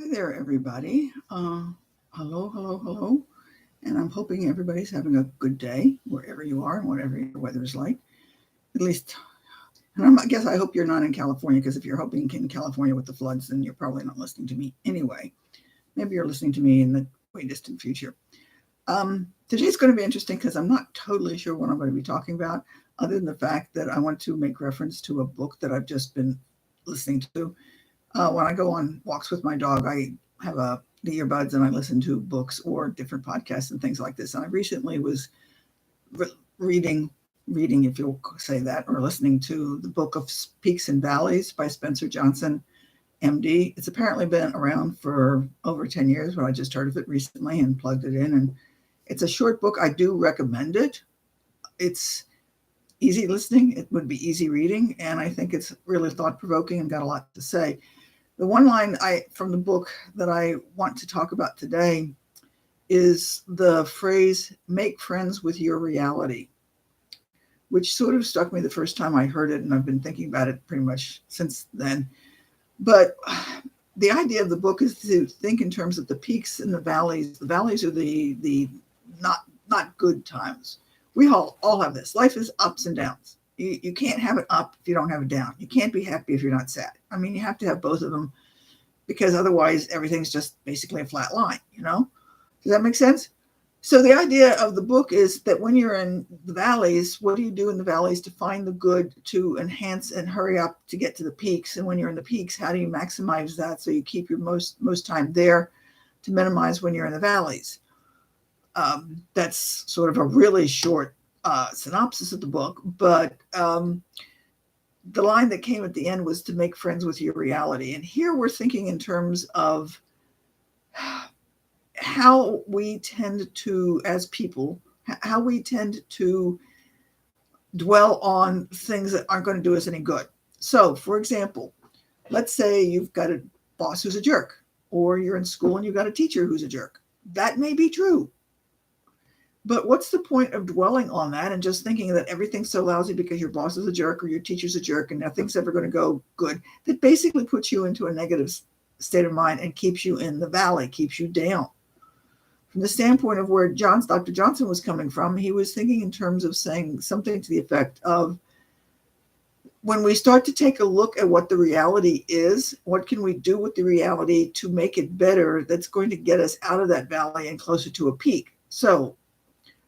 Hi there, everybody. Hello, hello, hello. And I'm hoping everybody's having a good day wherever you are and whatever your weather is like. At least, and I guess I hope you're not in California, because if you're hoping in California with the floods, then you're probably not listening to me anyway. Maybe you're listening to me in the way distant future. Today's going to be interesting because I'm not totally sure what I'm going to be talking about, other than the fact that I want to make reference to a book that I've just been listening to. When I go on walks with my dog, I have the earbuds and I listen to books or different podcasts and things like this. And I recently was re- reading, reading, if you'll say that, or listening to the book of Peaks and Valleys by Spencer Johnson, MD. It's apparently been around for over 10 years, but I just heard of it recently and plugged it in. And it's a short book. I do recommend it. It's easy listening. It would be easy reading. And I think it's really thought provoking and got a lot to say. The one line from the book that I want to talk about today is the phrase, make friends with your reality, which sort of struck me the first time I heard it. And I've been thinking about it pretty much since then. But the idea of the book is to think in terms of the peaks and the valleys. The valleys are the not good times. We all have this. Life is ups and downs. You can't have it up if you don't have it down. You can't be happy if you're not sad. I mean, you have to have both of them, because otherwise everything's just basically a flat line, Does that make sense? So the idea of the book is that when you're in the valleys, what do you do in the valleys to find the good, to enhance and hurry up to get to the peaks? And when you're in the peaks, how do you maximize that so you keep your most time there to minimize when you're in the valleys? That's sort of a really short synopsis of the book, but the line that came at the end was to make friends with your reality. And here we're thinking in terms of how we tend to, as people, how we tend to dwell on things that aren't going to do us any good. So, for example, let's say you've got a boss who's a jerk, or you're in school and you've got a teacher who's a jerk. That may be true. But what's the point of dwelling on that and just thinking that everything's so lousy because your boss is a jerk or your teacher's a jerk and nothing's ever going to go good? That basically puts you into a negative state of mind and keeps you in the valley, keeps you down. From the standpoint of where Dr. Johnson was coming from, he was thinking in terms of saying something to the effect of, when we start to take a look at what the reality is, what can we do with the reality to make it better, that's going to get us out of that valley and closer to a peak? So,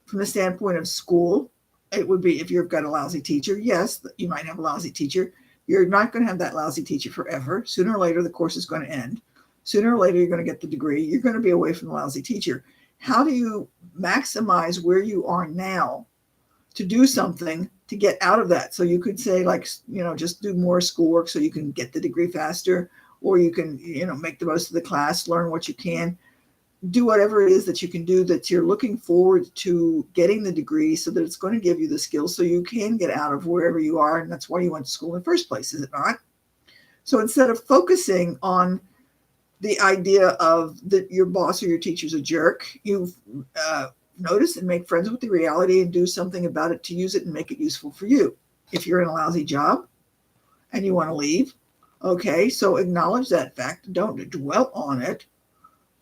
from the standpoint of school, it would be, if you've got a lousy teacher, yes, you might have a lousy teacher. You're not going to have that lousy teacher forever. Sooner or later, the course is going to end. Sooner or later, you're going to get the degree. You're going to be away from the lousy teacher. How do you maximize where you are now to do something to get out of that? So you could say, like, just do more schoolwork so you can get the degree faster, or you can, make the most of the class, learn what you can. Do whatever it is that you can do that you're looking forward to getting the degree, so that it's going to give you the skills so you can get out of wherever you are. And that's why you went to school in the first place, is it not? So instead of focusing on the idea of that your boss or your teacher's a jerk, you notice and make friends with the reality and do something about it to use it and make it useful for you. If you're in a lousy job and you want to leave, okay, so acknowledge that fact. Don't dwell on it.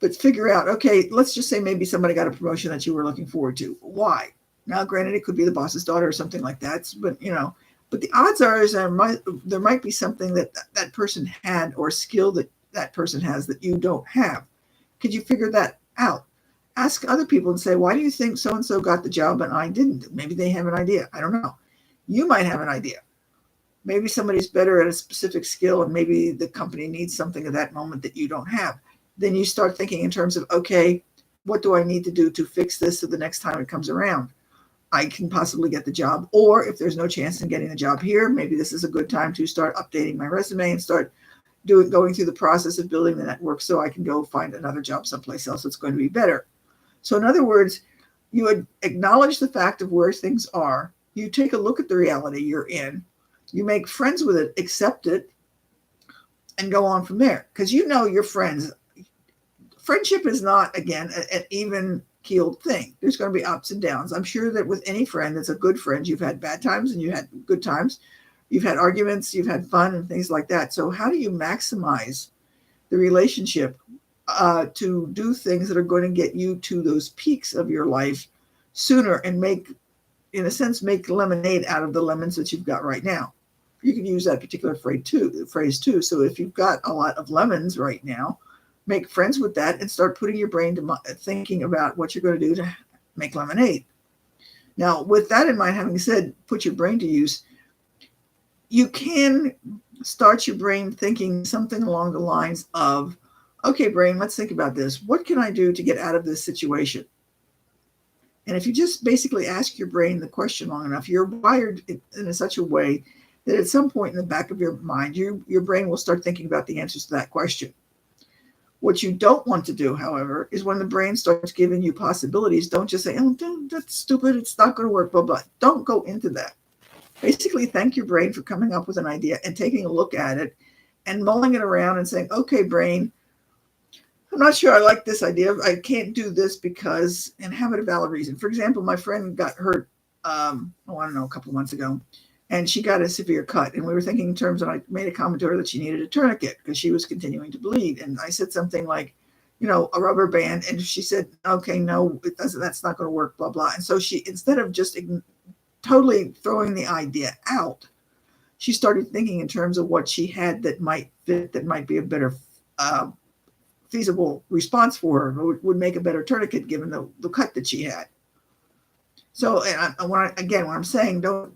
But figure out, okay, let's just say maybe somebody got a promotion that you were looking forward to. Why? Now, granted, it could be the boss's daughter or something like that, but the odds are is there might be something that person had, or a skill that person has that you don't have. Could you figure that out? Ask other people and say, why do you think so-and-so got the job and I didn't? Maybe they have an idea. I don't know. You might have an idea. Maybe somebody's better at a specific skill and maybe the company needs something at that moment that you don't have. Then you start thinking in terms of, okay, what do I need to do to fix this so the next time it comes around, I can possibly get the job? Or if there's no chance in getting the job here, maybe this is a good time to start updating my resume and start going through the process of building the network so I can go find another job someplace else that's going to be better. So in other words, you would acknowledge the fact of where things are. You take a look at the reality you're in. You make friends with it, accept it, and go on from there. Because your friends. Friendship is not, again, an even-keeled thing. There's going to be ups and downs. I'm sure that with any friend that's a good friend, you've had bad times and you had good times. You've had arguments, you've had fun and things like that. So how do you maximize the relationship to do things that are going to get you to those peaks of your life sooner and make, in a sense, make lemonade out of the lemons that you've got right now. You can use that particular phrase too. So if you've got a lot of lemons right now, make friends with that and start putting your brain to thinking about what you're going to do to make lemonade. Now, with that in mind, having said put your brain to use, you can start your brain thinking something along the lines of, okay, brain, let's think about this. What can I do to get out of this situation? And if you just basically ask your brain the question long enough, you're wired in such a way that at some point in the back of your mind, your brain will start thinking about the answers to that question. What you don't want to do, however, is when the brain starts giving you possibilities, don't just say, oh, that's stupid, it's not going to work, blah, blah. Don't go into that. Basically, thank your brain for coming up with an idea and taking a look at it and mulling it around and saying, okay, brain, I'm not sure I like this idea. I can't do this because, and have it a valid reason. For example, my friend got hurt, I don't know, a couple of months ago, and she got a severe cut. And we were thinking in terms, and I made a comment to her that she needed a tourniquet because she was continuing to bleed. And I said something like, a rubber band. And she said, okay, no, it doesn't, that's not going to work, blah, blah. And so she, instead of just totally throwing the idea out, she started thinking in terms of what she had that might fit, that might be a better feasible response for her, would make a better tourniquet given the cut that she had. So, and when I'm saying, don't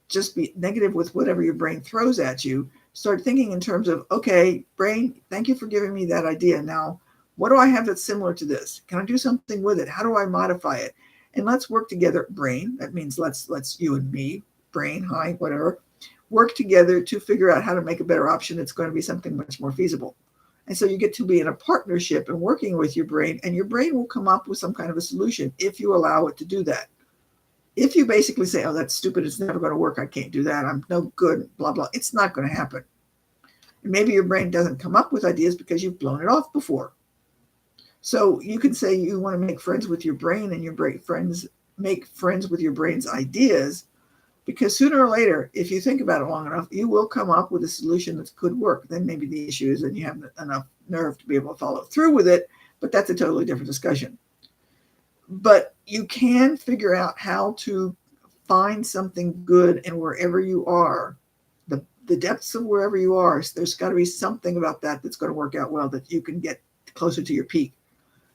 just be negative with whatever your brain throws at you. Start thinking in terms of, okay, brain, thank you for giving me that idea. Now, what do I have that's similar to this? Can I do something with it? How do I modify it? And let's work together, brain. That means let's you and me, brain, hi, whatever, work together to figure out how to make a better option that's going to be something much more feasible. And so you get to be in a partnership and working with your brain, and your brain will come up with some kind of a solution if you allow it to do that. If you basically say, oh, that's stupid, it's never going to work, I can't do that, I'm no good, blah, blah, it's not going to happen. And maybe your brain doesn't come up with ideas because you've blown it off before. So you can say you want to make friends with your brain, and your friends make friends with your brain's ideas, because sooner or later, if you think about it long enough, you will come up with a solution that could work. Then maybe the issue is that you have enough nerve to be able to follow through with it, but that's a totally different discussion. But you can figure out how to find something good, and wherever you are, the depths of wherever you are, there's got to be something about that that's going to work out well, that you can get closer to your peak.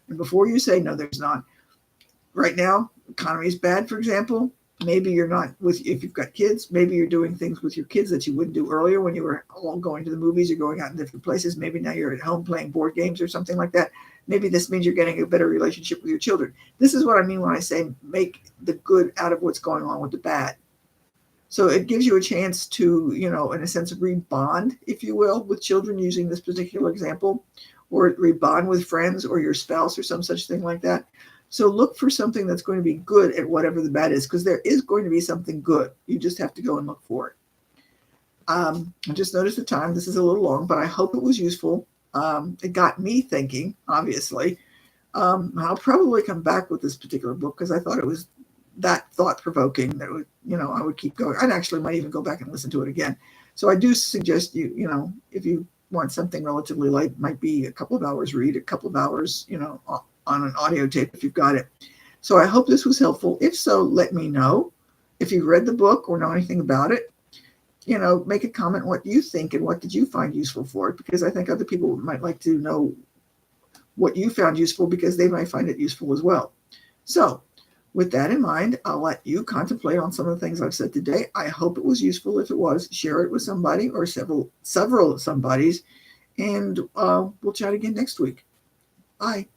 And before you say, no, there's not. Right now, economy is bad, for example. Maybe you're not if you've got kids, maybe you're doing things with your kids that you wouldn't do earlier when you were all going to the movies or going out in different places. Maybe now you're at home playing board games or something like that. Maybe this means you're getting a better relationship with your children. This is what I mean when I say make the good out of what's going on with the bad. So it gives you a chance to, in a sense, rebond, if you will, with children, using this particular example, or rebond with friends or your spouse or some such thing like that. So look for something that's going to be good at whatever the bad is, because there is going to be something good. You just have to go and look for it. I just noticed the time. This is a little long, but I hope it was useful. It got me thinking, obviously. I'll probably come back with this particular book because I thought it was that thought-provoking that would, I would keep going. I'd actually might even go back and listen to it again. So I do suggest you, if you want something relatively light, might be a couple of hours read, a couple of hours, on an audio tape if you've got it. So I hope this was helpful. If so, let me know. If you've read the book or know anything about it, make a comment what you think and what did you find useful for it, because I think other people might like to know what you found useful, because they might find it useful as well. So with that in mind, I'll let you contemplate on some of the things I've said today. I hope it was useful. If it was, share it with somebody or several somebodies, and we'll chat again next week. Bye.